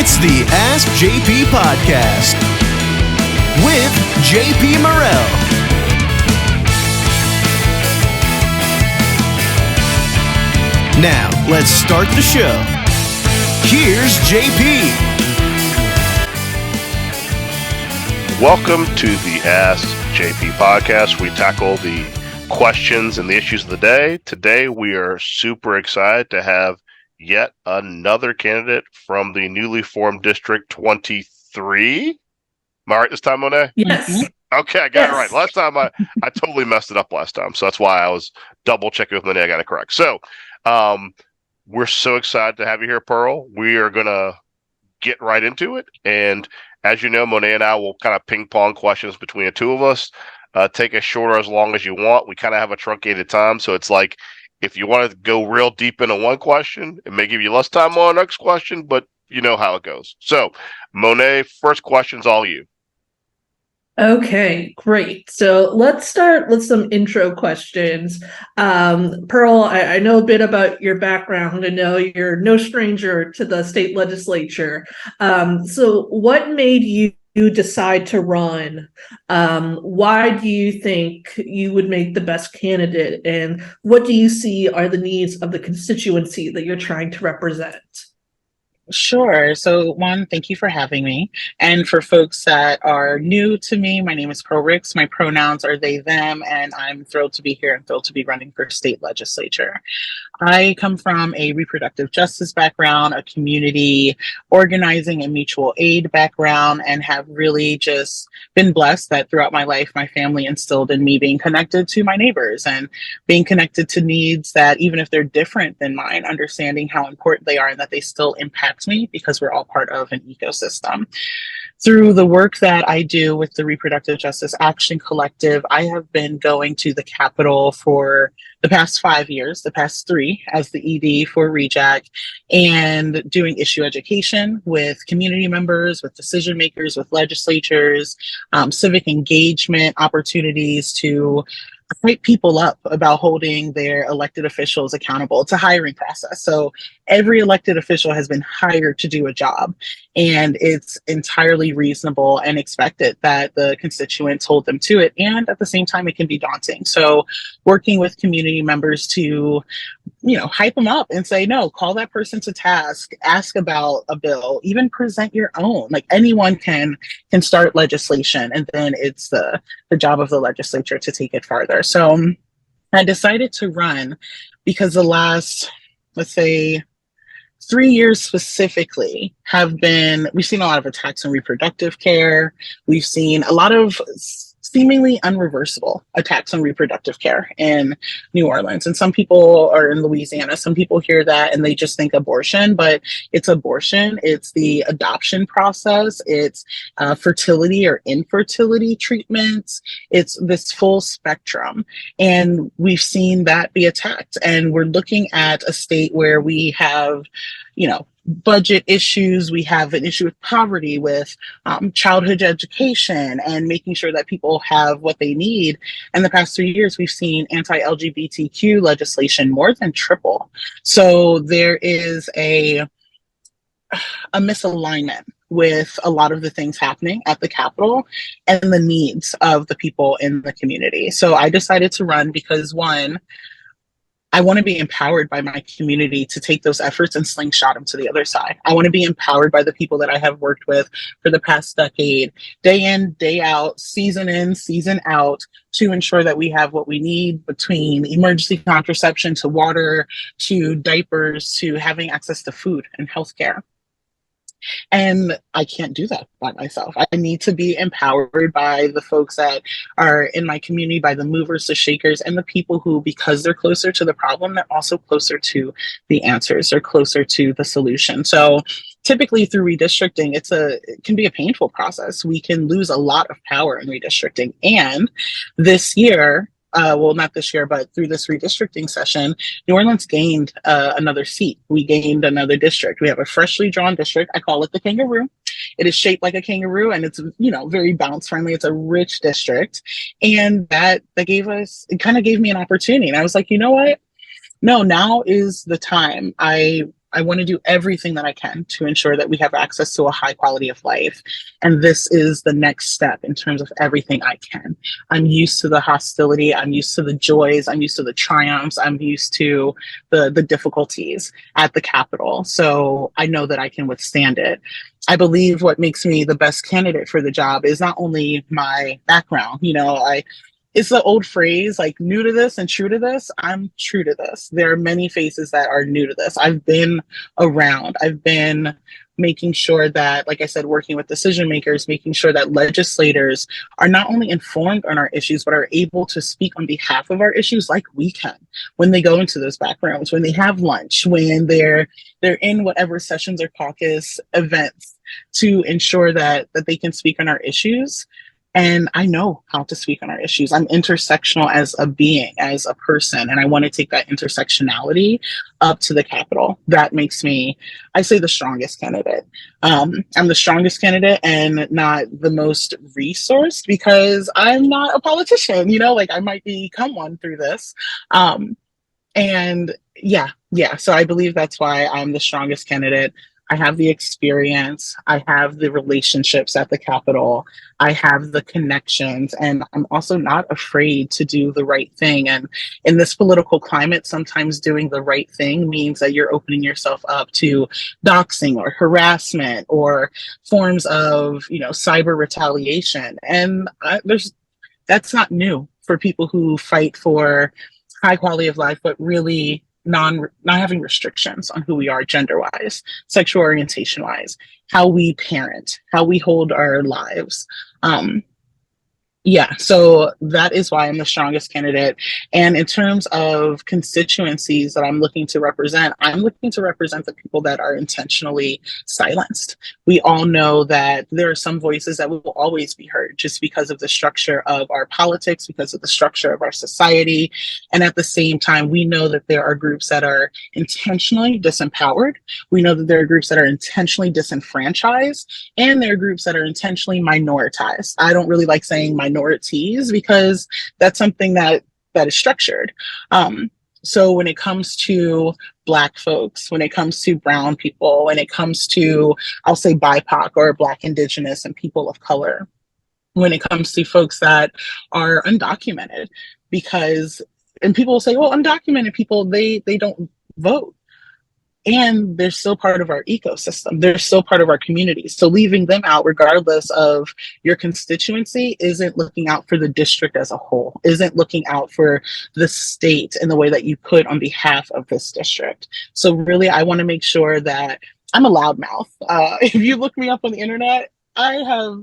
It's the Ask JP podcast with JP Morrell. Now, let's start the show. Here's JP. Welcome to the Ask JP podcast. We tackle the questions and the issues of the day. Today, we are super excited to have yet another candidate from the newly formed District 23. Am I right this time, Monet? Yes. Okay, I got it right. Last time, I totally messed it up last time. So that's why I was double checking with Monet. I got it correct. So we're so excited to have you here, Pearl. We are going to get right into it. And as you know, Monet and I will kind of ping pong questions between the two of us. Take as short or as long as you want. We kind of have a truncated time. So it's like, if you want to go real deep into one question, it may give you less time on the next question, but you know how it goes. So, Monet, first question's all you. Okay, great. So let's start with some intro questions. Pearl, I know a bit about your background. I know you're no stranger to the state legislature. So what made you decide to run? Why do you think you would make the best candidate? And what do you see are the needs of the constituency that you're trying to represent? Sure. So one, thank you for having me. And for folks that are new to me, my name is Pearl Ricks. My pronouns are they, them, and I'm thrilled to be here and thrilled to be running for state legislature. I come from a reproductive justice background, a community organizing and mutual aid background, and have really just been blessed that throughout my life, my family instilled in me being connected to my neighbors and being connected to needs that, even if they're different than mine, understanding how important they are and that they still impact me because we're all part of an ecosystem. Through the work that I do with the Reproductive Justice Action Collective, I have been going to the Capitol for the past 5 years, the past 3 as the ED for REJAC, and doing issue education with community members, with decision makers, with legislatures, civic engagement opportunities to hype people up about holding their elected officials accountable. It's a hiring process. So every elected official has been hired to do a job, and it's entirely reasonable and expected that the constituents hold them to it. And at the same time, it can be daunting. So working with community members to, hype them up and say, no, call that person to task, ask about a bill, even present your own. Like anyone can start legislation, and then it's the job of the legislature to take it farther. So I decided to run because the last, let's say, 3 years specifically we've seen a lot of attacks on reproductive care. We've seen a lot of seemingly unreversible attacks on reproductive care in New Orleans. And some people are in Louisiana. Some people hear that and they just think abortion, but it's abortion. It's the adoption process. It's fertility or infertility treatments. It's this full spectrum. And we've seen that be attacked. And we're looking at a state where we have, budget issues. We have an issue with poverty, with childhood education, and making sure that people have what they need. And the past 3 years, we've seen anti-LGBTQ legislation more than triple. So there is a misalignment with a lot of the things happening at the Capitol and the needs of the people in the community. So I decided to run because, one, I want to be empowered by my community to take those efforts and slingshot them to the other side. I want to be empowered by the people that I have worked with for the past decade, day in, day out, season in, season out, to ensure that we have what we need, between emergency contraception to water, to diapers, to having access to food and healthcare. And I can't do that by myself. I need to be empowered by the folks that are in my community, by the movers, the shakers, and the people who, because they're closer to the problem, they're also closer to the answers. They're closer to the solution. So typically through redistricting, it can be a painful process. We can lose a lot of power in redistricting. And this year, not this year, but through this redistricting session, New Orleans gained another seat. We gained another district. We have a freshly drawn district. I call it the Kangaroo. It is shaped like a kangaroo, and it's, very bounce friendly. It's a rich district. And that kind of gave me an opportunity. And I was like, you know what? No, now is the time. I I want to do everything that I can to ensure that we have access to a high quality of life. And this is the next step in terms of everything I can. I'm used to the hostility. I'm used to the joys. I'm used to the triumphs. I'm used to the difficulties at the Capitol. So I know that I can withstand it. I believe what makes me the best candidate for the job is not only my background. It's the old phrase, like, new to this and true to this. I'm true to this. There are many faces that are new to this. I've been around. I've been making sure that, like I said, working with decision makers, making sure that legislators are not only informed on our issues, but are able to speak on behalf of our issues like we can when they go into those back rooms, when they have lunch, when they're in whatever sessions or caucus events to ensure that they can speak on our issues. And I know how to speak on our issues. I'm intersectional as a being, as a person, and I want to take that intersectionality up to the Capitol. That makes me, I say, the strongest candidate. I'm the strongest candidate and not the most resourced because I'm not a politician, I might become one through this. And yeah. So I believe that's why I'm the strongest candidate. I have the experience, I have the relationships at the Capitol, I have the connections, and I'm also not afraid to do the right thing. And in this political climate, sometimes doing the right thing means that you're opening yourself up to doxing or harassment or forms of, cyber retaliation. And that's not new for people who fight for high quality of life, but really not having restrictions on who we are gender wise, sexual orientation wise, how we parent, how we hold our lives. So that is why I'm the strongest candidate. And in terms of constituencies that I'm looking to represent, I'm looking to represent the people that are intentionally silenced. We all know that there are some voices that will always be heard just because of the structure of our politics, because of the structure of our society. And at the same time, we know that there are groups that are intentionally disempowered. We know that there are groups that are intentionally disenfranchised, and there are groups that are intentionally minoritized. I don't really like saying minorities because that's something that is structured. So when it comes to Black folks, when it comes to brown people, when it comes to, I'll say, BIPOC or Black, Indigenous, and people of color, when it comes to folks that are undocumented, and people will say, well, undocumented people, they don't vote. And they're still part of our ecosystem. They're still part of our community. So leaving them out, regardless of your constituency, isn't looking out for the district as a whole, isn't looking out for the state in the way that you could on behalf of this district. So really, I want to make sure that I'm a loudmouth. If you look me up on the internet,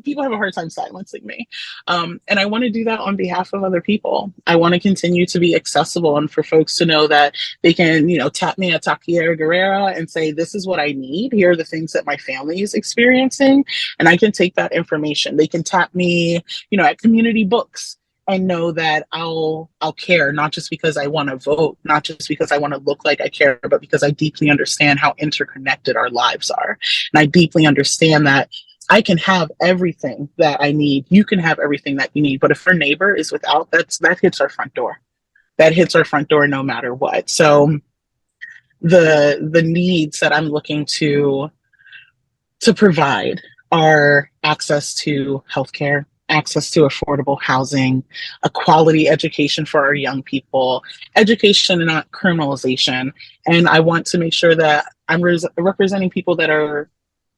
people have a hard time silencing me. And I want to do that on behalf of other people. I want to continue to be accessible and for folks to know that they can, tap me at Taquilla Guerrera and say, this is what I need. Here are the things that my family is experiencing. And I can take that information. They can tap me, at Community Books and know that I'll care, not just because I want to vote, not just because I want to look like I care, but because I deeply understand how interconnected our lives are. And I deeply understand that I can have everything that I need. You can have everything that you need. But if our neighbor is without, that hits our front door. That hits our front door no matter what. So the needs that I'm looking to provide are access to healthcare, access to affordable housing, a quality education for our young people, education and not criminalization. And I want to make sure that I'm representing people that are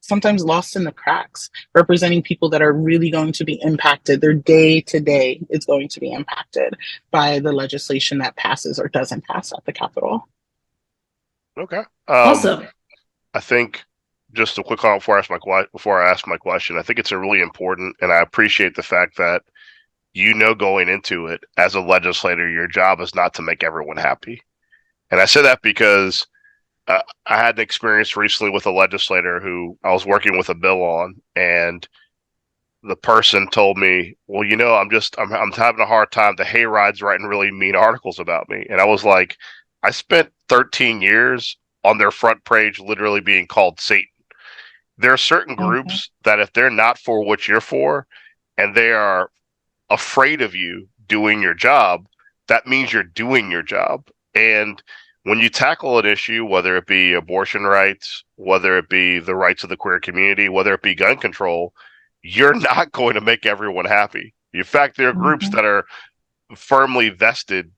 sometimes lost in the cracks, representing people that are really going to be impacted. Their day to day is going to be impacted by the legislation that passes or doesn't pass at the Capitol. Okay. Awesome. I think just a quick comment before I ask my question. I think it's a really important, and I appreciate the fact that going into it as a legislator, your job is not to make everyone happy. And I say that because I had an experience recently with a legislator who I was working with a bill on, and the person told me, well, I'm having a hard time. The hayride's writing really mean articles about me. And I was like, I spent 13 years on their front page literally being called Satan. There are certain groups that if they're not for what you're for, and they are afraid of you doing your job, that means you're doing your job. And when you tackle an issue, whether it be abortion rights, whether it be the rights of the queer community, whether it be gun control, you're not going to make everyone happy. In fact, there are groups that are firmly vested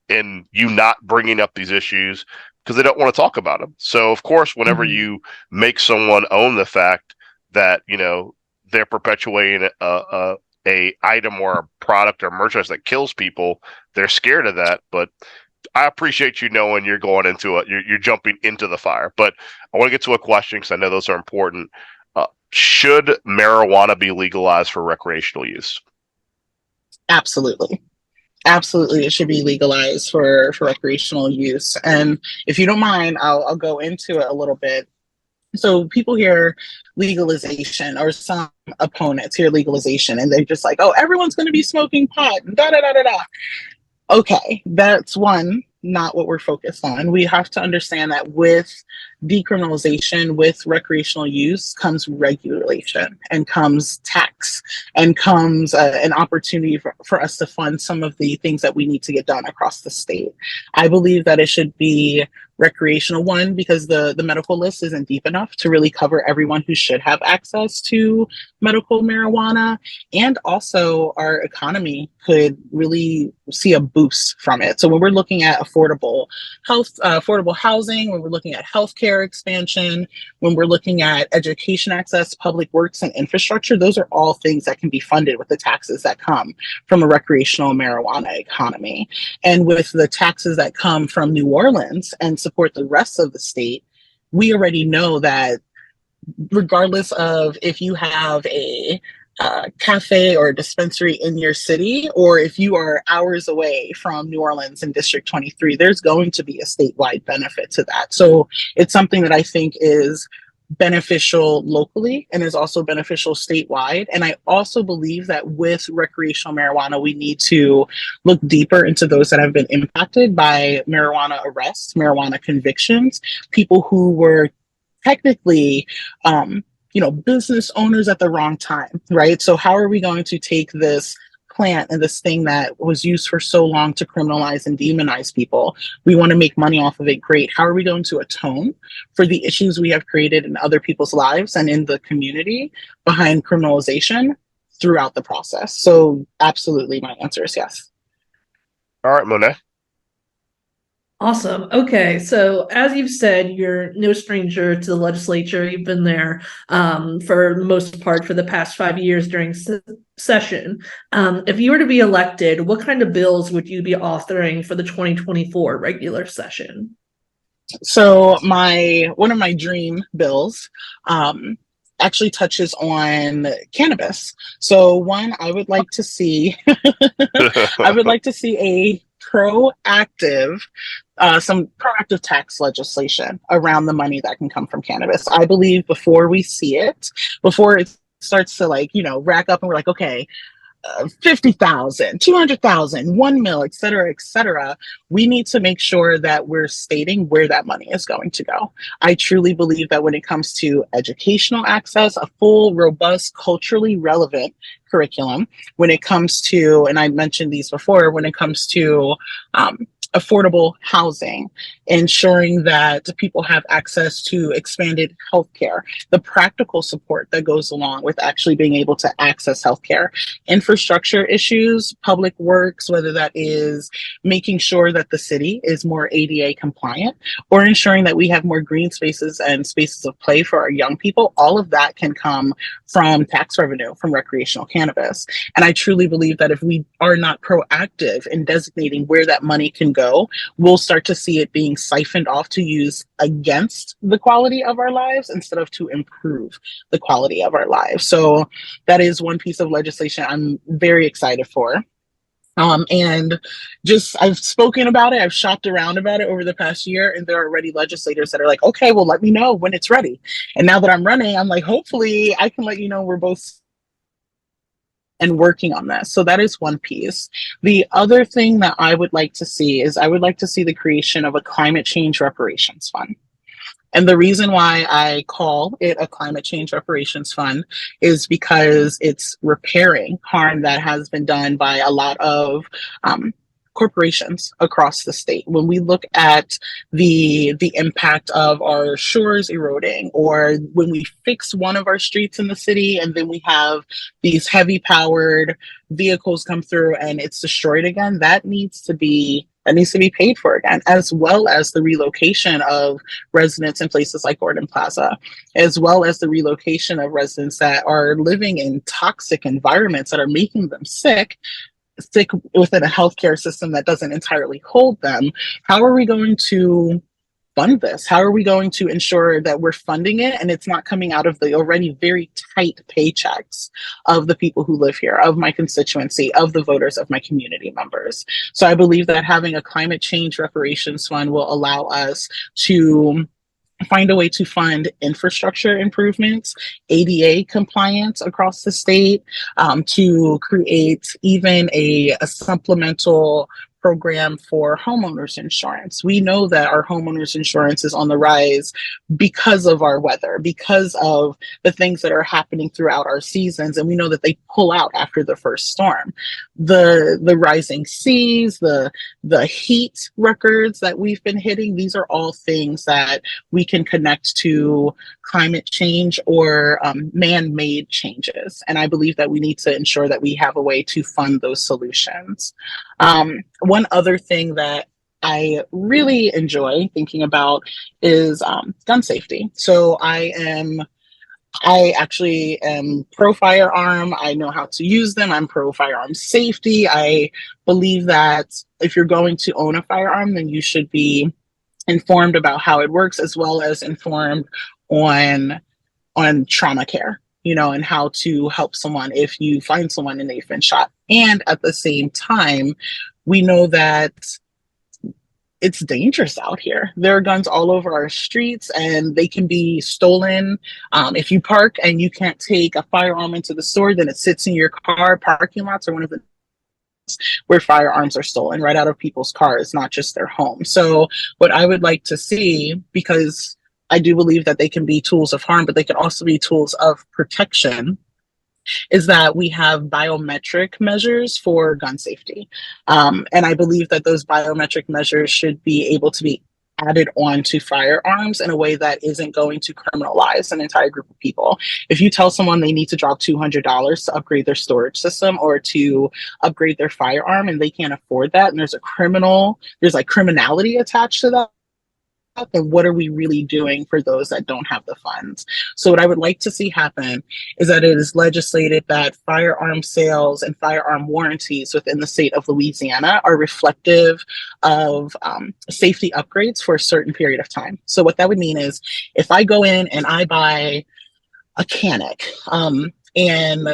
in you not bringing up these issues because they don't want to talk about them. So, of course, whenever you make someone own the fact that, you know, they're perpetuating a item or a product or merchandise that kills people, they're scared of that. But I appreciate you knowing you're going into it. You're jumping into the fire. But I want to get to a question because I know those are important. Should marijuana be legalized for recreational use? Absolutely. Absolutely, it should be legalized for recreational use. And if you don't mind, I'll go into it a little bit. So people hear legalization, or some opponents hear legalization, and they're just like, "Oh, everyone's going to be smoking pot." Da da da da da. Okay, that's one, not what we're focused on. We have to understand that with decriminalization, with recreational use, comes regulation and comes tax and comes an opportunity for us to fund some of the things that we need to get done across the state. I believe that it should be recreational, one, because the medical list isn't deep enough to really cover everyone who should have access to medical marijuana. And also our economy could really see a boost from it. So when we're looking at affordable housing, when we're looking at healthcare expansion, when we're looking at education access, public works, and infrastructure, those are all things that can be funded with the taxes that come from a recreational marijuana economy. And with the taxes that come from New Orleans and support the rest of the state, we already know that regardless of if you have a cafe or a dispensary in your city, or if you are hours away from New Orleans and District 23, there's going to be a statewide benefit to that. So it's something that I think is beneficial locally and is also beneficial statewide. And I also believe that with recreational marijuana, we need to look deeper into those that have been impacted by marijuana arrests, marijuana convictions, people who were technically business owners at the wrong time, right? So how are we going to take this plant and this thing that was used for so long to criminalize and demonize people? We want to make money off of it. Great. How are we going to atone for the issues we have created in other people's lives and in the community behind criminalization throughout the process? So absolutely, my answer is yes. All right, Monet. Awesome. Okay, so as you've said, you're no stranger to the legislature. You've been there for the most part for the past 5 years during session. If you were to be elected, what kind of bills would you be authoring for the 2024 regular session? So one of my dream bills actually touches on cannabis. So one, I would like to see a some proactive tax legislation around the money that can come from cannabis. I believe before we see it, before it starts to rack up and we're like, okay, 50,000, 200,000, 1 mil, et cetera, we need to make sure that we're stating where that money is going to go. I truly believe that when it comes to educational access, a full, robust, culturally relevant curriculum, when it comes to, and I mentioned these before, when it comes to affordable housing, ensuring that people have access to expanded healthcare, the practical support that goes along with actually being able to access healthcare, infrastructure issues, public works, whether that is making sure that the city is more ADA compliant or ensuring that we have more green spaces and spaces of play for our young people. All of that can come from tax revenue from recreational cannabis. And I truly believe that if we are not proactive in designating where that money can go, we'll start to see it being siphoned off to use against the quality of our lives instead of to improve the quality of our lives. So that is one piece of legislation I'm very excited for. And just, I've spoken about it, I've shopped around about it over the past year, and there are already legislators that are like, okay, well, let me know when it's ready. And now that I'm running, I'm like, hopefully I can let you know we're both and working on this. So that is one piece. The other thing that I would like to see is I would like to see the creation of a climate change reparations fund. And the reason why I call it a climate change reparations fund is because it's repairing harm that has been done by a lot of corporations across the state. When we look at the impact of our shores eroding, or when we fix one of our streets in the city and then we have these heavy powered vehicles come through and it's destroyed again, that needs to be paid for again, as well as the relocation of residents in places like Gordon Plaza, as well as the relocation of residents that are living in toxic environments that are making them sick within a healthcare system that doesn't entirely hold them. How are we going to fund this? How are we going to ensure that we're funding it and it's not coming out of the already very tight paychecks of the people who live here, of my constituency, of the voters, of my community members? So I believe that having a climate change reparations fund will allow us to find a way to fund infrastructure improvements, ADA compliance across the state, to create even a supplemental program for homeowners insurance. We know that our homeowners insurance is on the rise because of our weather, because of the things that are happening throughout our seasons, and we know that they pull out after the first storm. The rising seas, the heat records that we've been hitting, these are all things that we can connect to climate change or man-made changes. And I believe that we need to ensure that we have a way to fund those solutions. One other thing that I really enjoy thinking about is gun safety. So I actually am pro firearm. I know how to use them. I'm pro firearm safety. I believe that if you're going to own a firearm, then you should be informed about how it works, as well as informed on trauma care, and how to help someone if you find someone and they've been shot. And at the same time, we know that it's dangerous out here. There are guns all over our streets and they can be stolen. If you park and you can't take a firearm into the store, then it sits in your car. Parking lots are one of the where firearms are stolen right out of people's cars, not just their homes. So what I would like to see, because I do believe that they can be tools of harm, but they can also be tools of protection, is that we have biometric measures for gun safety. And I believe that those biometric measures should be able to be added on to firearms in a way that isn't going to criminalize an entire group of people. If you tell someone they need to drop $200 to upgrade their storage system or to upgrade their firearm and they can't afford that, and there's criminality attached to that, then what are we really doing for those that don't have the funds? So what I would like to see happen is that it is legislated that firearm sales and firearm warranties within the state of Louisiana are reflective of safety upgrades for a certain period of time. So what that would mean is if I go in and I buy a Canic, and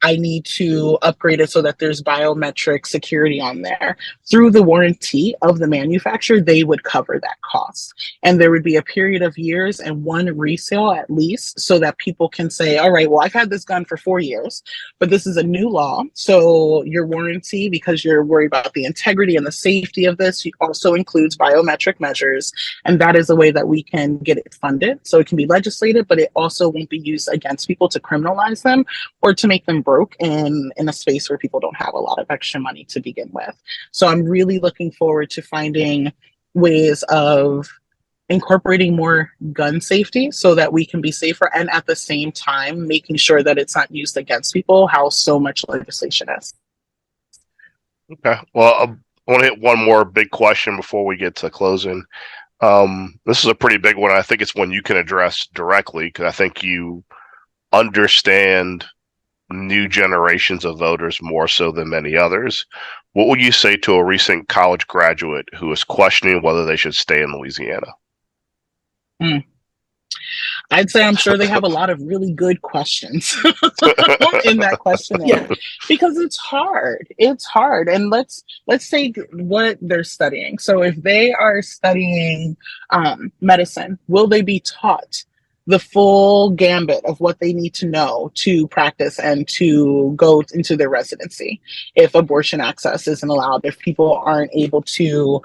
I need to upgrade it so that there's biometric security on there. Through the warranty of the manufacturer, they would cover that cost. And there would be a period of years and one resale at least, so that people can say, all right, well, I've had this gun for 4 years, but this is a new law. So your warranty, because you're worried about the integrity and the safety of this, also includes biometric measures. And that is a way that we can get it funded. So it can be legislated, but it also won't be used against people to criminalize them or to make them broke in a space where people don't have a lot of extra money to begin with. So I'm really looking forward to finding ways of incorporating more gun safety so that we can be safer, and at the same time making sure that it's not used against people, how so much legislation is. Okay. Well, I want to hit one more big question before we get to closing. This is a pretty big one. I think it's one you can address directly because I think you understand new generations of voters more so than many others. What would you say to a recent college graduate who is questioning whether they should stay in Louisiana? I'd say I'm sure they have a lot of really good questions in that questionnaire, because it's hard. It's hard. And let's say what they're studying. So if they are studying medicine, will they be taught the full gambit of what they need to know to practice and to go into their residency. If abortion access isn't allowed, if people aren't able to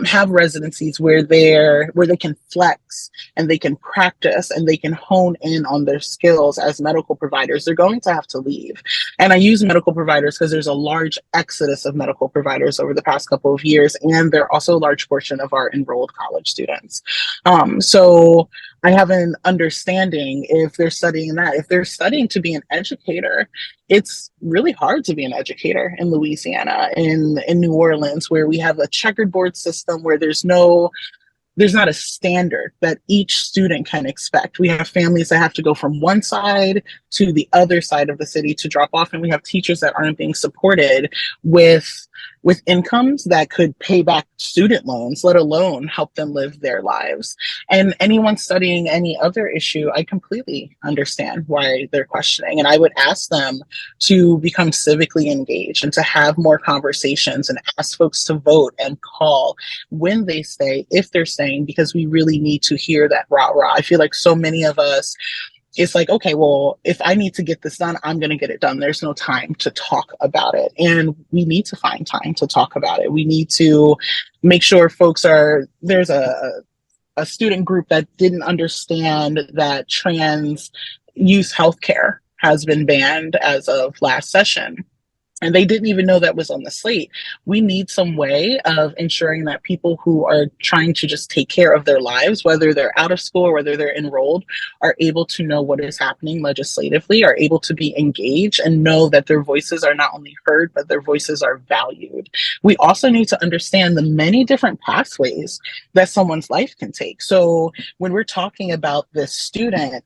have residencies where they can flex and they can practice and they can hone in on their skills as medical providers, they're going to have to leave. And I use medical providers because there's a large exodus of medical providers over the past couple of years, and they're also a large portion of our enrolled college students. So I have an understanding if they're studying that. If they're studying to be an educator, it's really hard to be an educator in Louisiana, in New Orleans, where we have a checkered board system where there's not a standard that each student can expect. We have families that have to go from one side to the other side of the city to drop off, and we have teachers that aren't being supported with incomes that could pay back student loans, let alone help them live their lives. And anyone studying any other issue, I completely understand why they're questioning. And I would ask them to become civically engaged and to have more conversations and ask folks to vote and call when they stay, if they're staying, because we really need to hear that rah-rah. I feel like so many of us, it's like, okay, well, if I need to get this done, I'm going to get it done. There's no time to talk about it. And we need to find time to talk about it. We need to make sure there's a student group that didn't understand that trans use healthcare has been banned as of last session. And they didn't even know that was on the slate. We need some way of ensuring that people who are trying to just take care of their lives, whether they're out of school or whether they're enrolled, are able to know what is happening legislatively, are able to be engaged and know that their voices are not only heard, but their voices are valued. We also need to understand the many different pathways that someone's life can take. So when we're talking about this student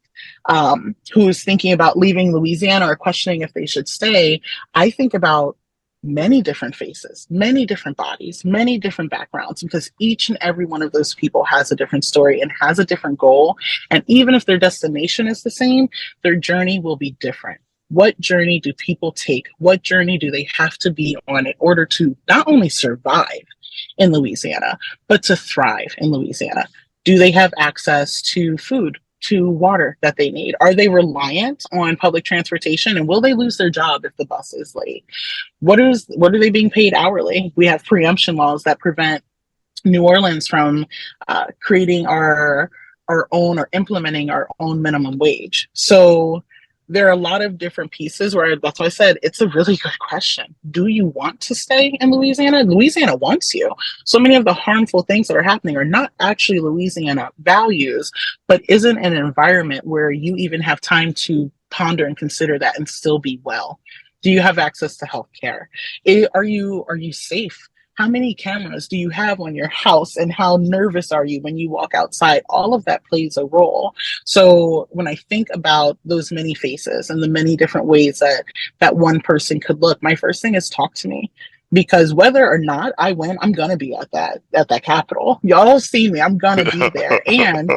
who's thinking about leaving Louisiana or questioning if they should stay, I think about many different faces, many different bodies, many different backgrounds, because each and every one of those people has a different story and has a different goal. And even if their destination is the same, their journey will be different. What journey do people take? What journey do they have to be on in order to not only survive in Louisiana, but to thrive in Louisiana? Do they have access to food, to water that they need? Are they reliant on public transportation, and will they lose their job if the bus is late? What are they being paid hourly? We have preemption laws that prevent New Orleans from creating our own or implementing our own minimum wage. So there are a lot of different pieces where that's why I said it's a really good question. Do you want to stay in Louisiana? Louisiana wants you. So many of the harmful things that are happening are not actually Louisiana values, but isn't an environment where you even have time to ponder and consider that and still be well. Do you have access to health care? Are you safe? How many cameras do you have on your house, and how nervous are you when you walk outside? All of that plays a role. So when I think about those many faces and the many different ways that one person could look, my first thing is talk to me. Because whether or not I win, I'm gonna be at that Capitol. Y'all see me, I'm gonna be there. And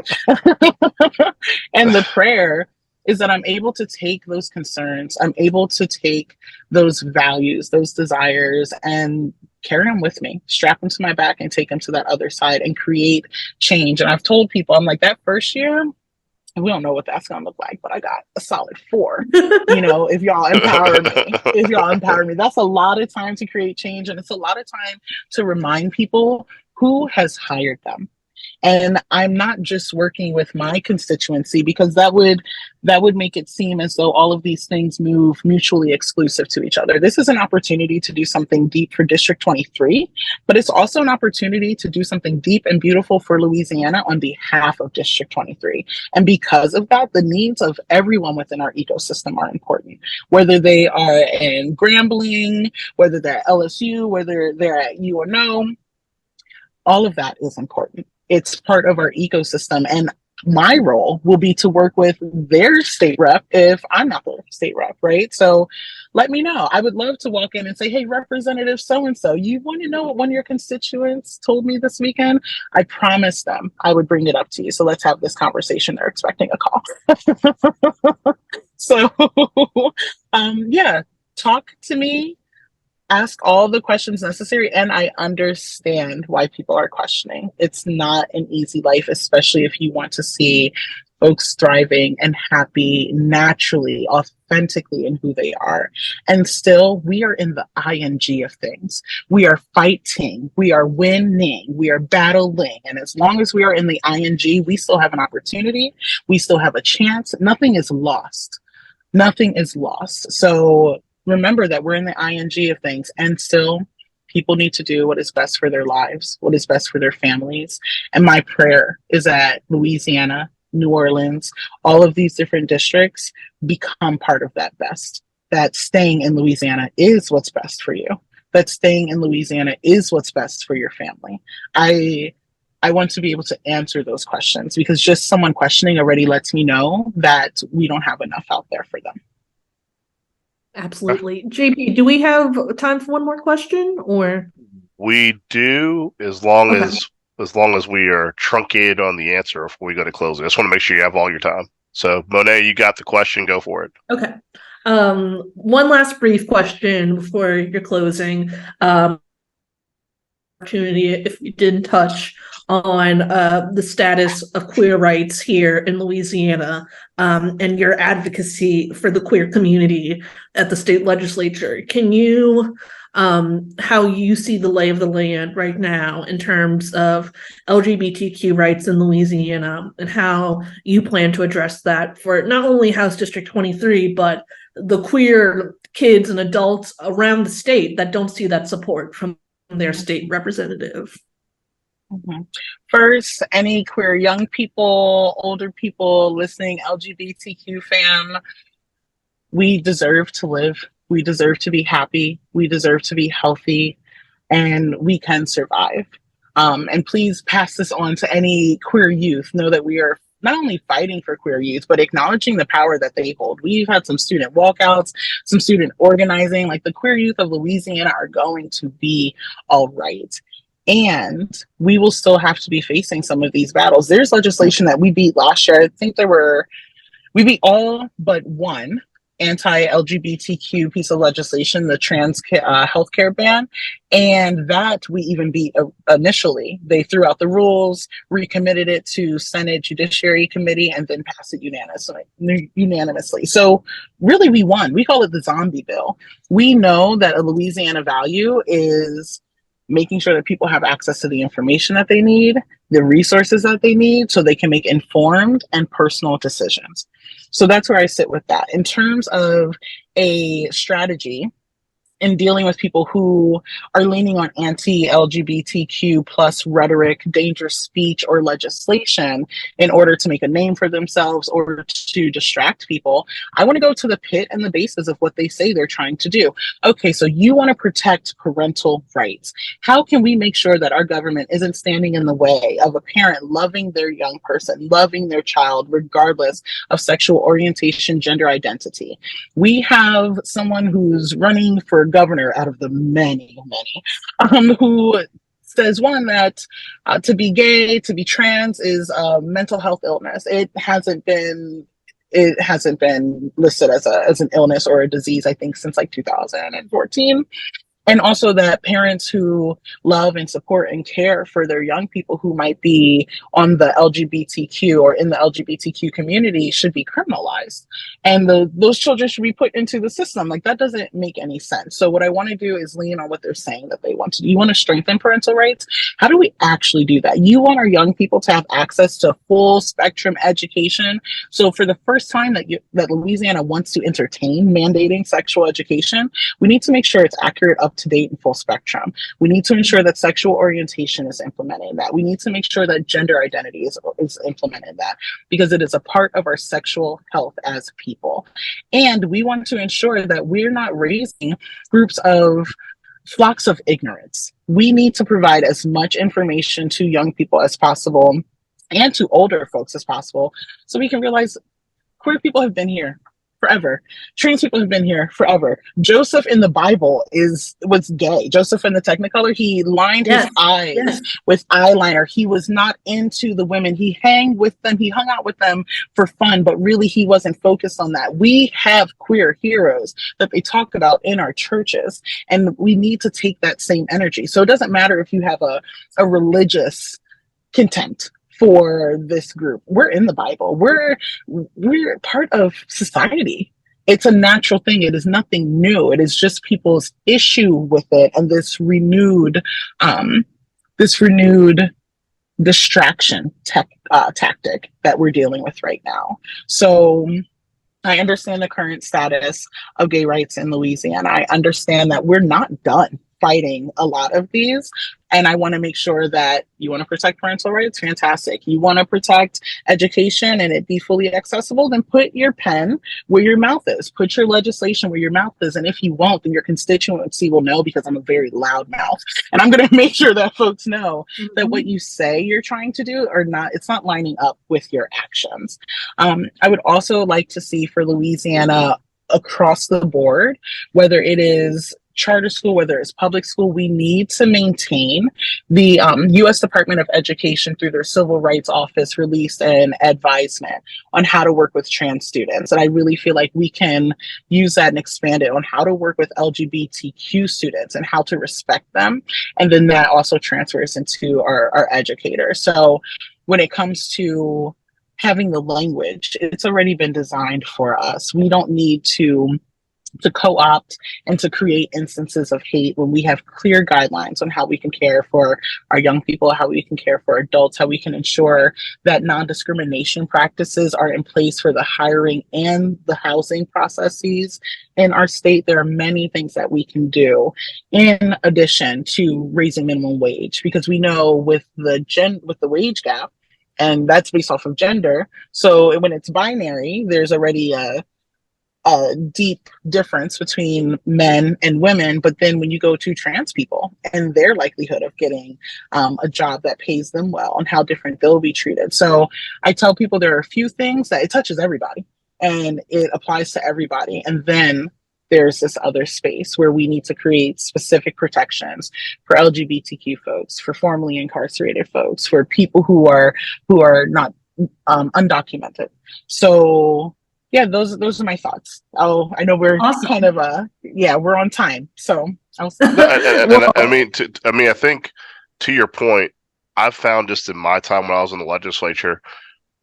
and the prayer is that I'm able to take those concerns, I'm able to take those values, those desires, and carry them with me, strap them to my back and take them to that other side and create change. And I've told people, I'm like, that first year, we don't know what that's going to look like, but I got a solid 4. If y'all empower me, that's a lot of time to create change. And it's a lot of time to remind people who has hired them. And I'm not just working with my constituency, because that would make it seem as though all of these things move mutually exclusive to each other. This is an opportunity to do something deep for District 23, but it's also an opportunity to do something deep and beautiful for Louisiana on behalf of District 23. And because of that, the needs of everyone within our ecosystem are important, whether they are in Grambling, whether they're at LSU, whether they're at UNO, all of that is important. It's part of our ecosystem. And my role will be to work with their state rep if I'm not the state rep, right? So let me know. I would love to walk in and say, hey, Representative so-and-so, you want to know what one of your constituents told me this weekend? I promised them I would bring it up to you. So let's have this conversation. They're expecting a call. So talk to me. Ask all the questions necessary, and I understand why people are questioning. It's not an easy life, especially if you want to see folks thriving and happy naturally, authentically in who they are. And still, we are in the ing of things. We are fighting, we are winning, we are battling. And as long as we are in the ing, we still have an opportunity, we still have a chance. Nothing is lost. Nothing is lost. So remember that we're in the ing of things, and still people need to do what is best for their lives, what is best for their families. And my prayer is that Louisiana, New Orleans, all of these different districts become part of that best, that staying in Louisiana is what's best for you, that staying in Louisiana is what's best for your family. I want to be able to answer those questions, because just someone questioning already lets me know that we don't have enough out there for them. Absolutely. JP, do we have time for one more question, or? We do, as long as we are truncated on the answer before we go to closing. I just want to make sure you have all your time. So, Monet, you got the question. Go for it. Okay. One last brief question before your closing. Opportunity, if you didn't touch on the status of queer rights here in Louisiana, and your advocacy for the queer community at the state legislature. Can you, how you see the lay of the land right now in terms of LGBTQ rights in Louisiana, and how you plan to address that for not only House District 23, but the queer kids and adults around the state that don't see that support from their state representative? Mm-hmm. First, any queer young people, older people listening, LGBTQ fam, we deserve to live. We deserve to be happy. We deserve to be healthy, and we can survive. And please pass this on to any queer youth. Know that we are not only fighting for queer youth, but acknowledging the power that they hold. We've had some student walkouts, some student organizing. Like, the queer youth of Louisiana are going to be all right. And we will still have to be facing some of these battles. There's legislation that we beat last year. I think we beat all but one anti-LGBTQ piece of legislation, the trans healthcare ban, and that we even beat initially. They threw out the rules, recommitted it to Senate Judiciary Committee, and then passed it unanimously. So really, we won. We call it the zombie bill. We know that a Louisiana value is making sure that people have access to the information that they need, the resources that they need, so they can make informed and personal decisions. So that's where I sit with that. In terms of a strategy in dealing with people who are leaning on anti-LGBTQ plus rhetoric, dangerous speech, or legislation in order to make a name for themselves or to distract people, I want to go to the pit and the basis of what they say they're trying to do. Okay, so you want to protect parental rights. How can we make sure that our government isn't standing in the way of a parent loving their young person, loving their child, regardless of sexual orientation, gender identity? We have someone who's running for governor out of the many, who says, one, that to be gay, to be trans is a mental health illness. It hasn't been listed as an illness or a disease, I think, since like 2014. And also that parents who love and support and care for their young people who might be on the LGBTQ or in the LGBTQ community should be criminalized. And those children should be put into the system. Like, that doesn't make any sense. So what I want to do is lean on what they're saying that they want to do. You want to strengthen parental rights? How do we actually do that? You want our young people to have access to full spectrum education. So for the first time that Louisiana wants to entertain mandating sexual education, we need to make sure it's accurate, up to date, and full spectrum. We need to ensure that sexual orientation is implemented in that. We need to make sure that gender identity is implemented in that, because it is a part of our sexual health as people. And we want to ensure that we're not raising groups of flocks of ignorance. We need to provide as much information to young people as possible and to older folks as possible, so we can realize queer people have been here forever. Trans people have been here forever. Joseph in the Bible was gay. Joseph in the Technicolor, he lined his eyes with eyeliner. He was not into the women. He hung out with them for fun, but really he wasn't focused on that. We have queer heroes that they talk about in our churches, and we need to take that same energy. So it doesn't matter if you have a religious contempt for this group. We're in the Bible. We're part of society. It's a natural thing. It is nothing new. It is just people's issue with it and this renewed distraction tactic that we're dealing with right now. So I understand the current status of gay rights in Louisiana. I understand that we're not done fighting a lot of these. And I want to make sure that you want to protect parental rights, fantastic. You want to protect education and it be fully accessible, then put your pen where your mouth is. Put your legislation where your mouth is. And if you won't, then your constituency will know, because I'm a very loud mouth. And I'm going to make sure that folks know that what you say you're trying to do or not, it's not lining up with your actions. I would also like to see for Louisiana across the board, whether it is charter school, whether it's public school, we need to maintain the U.S. Department of Education through their Civil Rights Office released an advisement on how to work with trans students. And I really feel like we can use that and expand it on how to work with LGBTQ students and how to respect them. And then that also transfers into our educators. So when it comes to having the language, it's already been designed for us. We don't need to co-opt and to create instances of hate when we have clear guidelines on how we can care for our young people, how we can care for adults, how we can ensure that non-discrimination practices are in place for the hiring and the housing processes in our state. There are many things that we can do in addition to raising minimum wage, because we know with the wage gap, and that's based off of gender. So when it's binary, there's already a deep difference between men and women. But then when you go to trans people and their likelihood of getting a job that pays them well and how different they'll be treated. So I tell people there are a few things that it touches everybody and it applies to everybody. And then there's this other space where we need to create specific protections for LGBTQ folks, for formerly incarcerated folks, for people who are not undocumented. So yeah, those are my thoughts. I know we're awesome. Kind of we're on time, so I think to your point, I've found just in my time when I was in the legislature,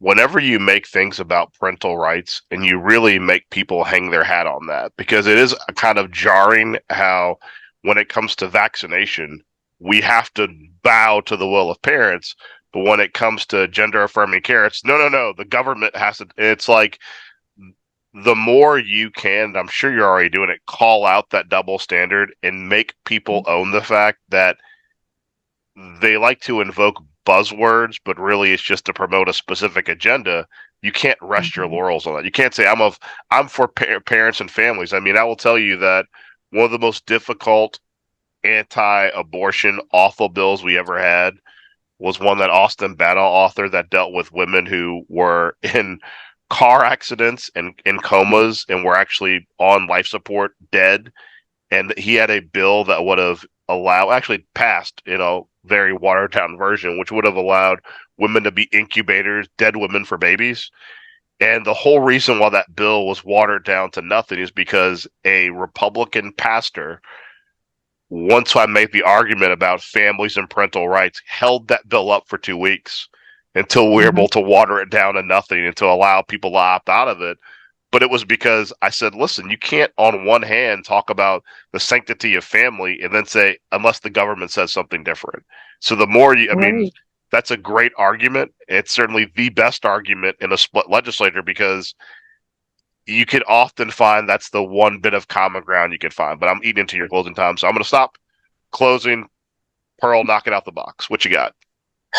whenever you make things about parental rights and you really make people hang their hat on that, because it is kind of jarring how when it comes to vaccination, we have to bow to the will of parents, but when it comes to gender affirming care, it's no, the government has to. It's like, the more you can, I'm sure you're already doing it, call out that double standard and make people own the fact that they like to invoke buzzwords, but really it's just to promote a specific agenda. You can't rest your laurels on that. You can't say I'm for parents and families. I mean, I will tell you that one of the most difficult anti-abortion awful bills we ever had was one that Austin Battle authored that dealt with women who were in car accidents and in comas and were actually on life support dead. And he had a bill that would have passed, very watered down version, which would have allowed women to be incubators, dead women for babies. And the whole reason why that bill was watered down to nothing is because a Republican pastor, once I made the argument about families and parental rights, held that bill up for 2 weeks until we were able to water it down to nothing and to allow people to opt out of it. But it was because I said, listen, you can't on one hand talk about the sanctity of family and then say, unless the government says something different. So the more that's a great argument. It's certainly the best argument in a split legislature, because you could often find that's the one bit of common ground you could find. But I'm eating into your closing time, so I'm going to stop closing. Pearl, knock it out the box. What you got?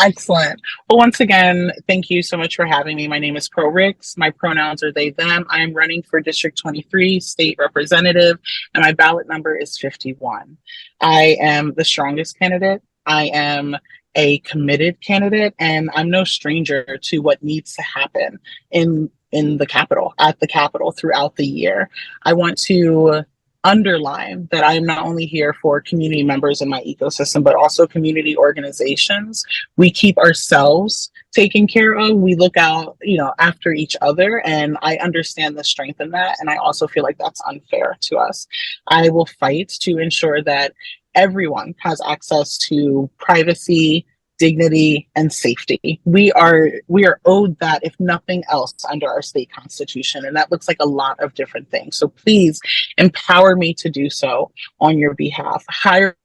Excellent. Well, once again, thank you so much for having me. My name is Pearl Ricks. My pronouns are they, them. I am running for District 23 State Representative, and my ballot number is 51. I am the strongest candidate. I am a committed candidate, and I'm no stranger to what needs to happen in the Capitol, at the Capitol throughout the year. I want to underline that I am not only here for community members in my ecosystem, but also community organizations. We keep ourselves taken care of. We look out, after each other, and I understand the strength in that. And I also feel like that's unfair to us. I will fight to ensure that everyone has access to privacy, dignity, and safety. We are owed that, if nothing else, under our state constitution. And that looks like a lot of different things. So please empower me to do so on your behalf. Hire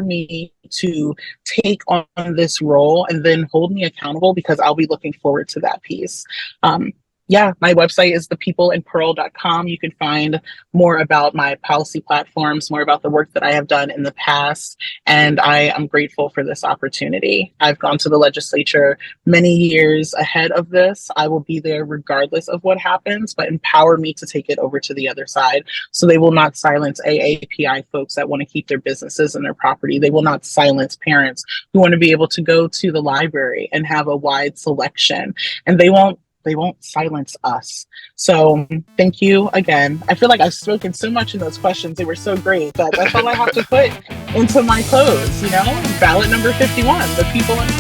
me to take on this role and then hold me accountable, because I'll be looking forward to that piece. My website is thepeopleandpearl.com. You can find more about my policy platforms, more about the work that I have done in the past. And I am grateful for this opportunity. I've gone to the legislature many years ahead of this. I will be there regardless of what happens, but empower me to take it over to the other side, so they will not silence AAPI folks that want to keep their businesses and their property. They will not silence parents who want to be able to go to the library and have a wide selection. And they won't silence us. So thank you again. I feel like I've spoken so much in those questions. They were so great that that's all I have to put into my close, Ballot number 51, the people and